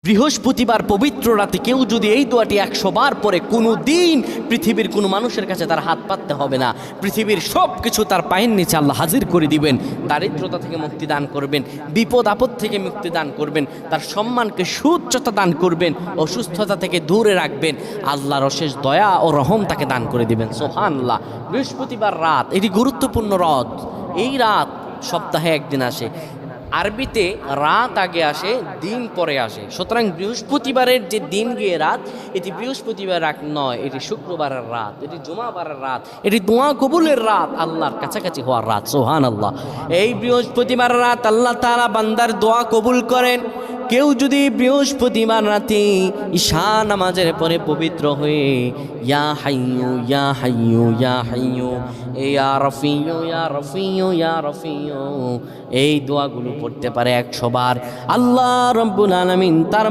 বৃহস্পতিবার পবিত্র রাতে কেউ যদি এই দোয়াটি 100 বার পরে কোনো দিন পৃথিবীর কোনো মানুষের কাছে তার হাত পাততে হবে না। পৃথিবীর সব কিছু তার পায়ের নিচে আল্লাহ হাজির করে দিবেন। দারিদ্রতা থেকে মুক্তি দান করবেন, বিপদ আপদ থেকে মুক্তি দান করবেন, তার সম্মানকে সুউচ্চতা দান করবেন, অসুস্থতা থেকে দূরে রাখবেন। আল্লাহর অশেষ দয়া ও রহম তাকে দান করে দিবেন। সুবহানাল্লাহ। বৃহস্পতিবার রাত এটি গুরুত্বপূর্ণ রাত। এই রাত সপ্তাহে একদিন আসে। আরবিতে রাত আগে আসে, দিন পরে আসে। সুতরাং বৃহস্পতিবারের যে দিন গিয়ে রাত, এটি বৃহস্পতিবার রাত নয়, এটি শুক্রবারের রাত, এটি জুমাবারের রাত, এটি দোয়া কবুলের রাত, আল্লাহর কাছাকাছি হওয়ার রাত। সুবহানাল্লাহ। এই বৃহস্পতিবার রাত আল্লাহ তাআলা বান্দার দোয়া কবুল করেন। কেউ যদি বৃহস্পতিবার রাতে ঈশা নামাজের পরে পবিত্র হয়ে ইয়া হাইয়ু ইয়া হাইয়ু ইয়া হাইয়ু ইয়া রফিয়ু ইয়া রফিয়ু ইয়া রফিয়ু এই দোয়াগুলো পড়তে পারে 100 বার, আল্লাহ রাব্বুল আলামিন তার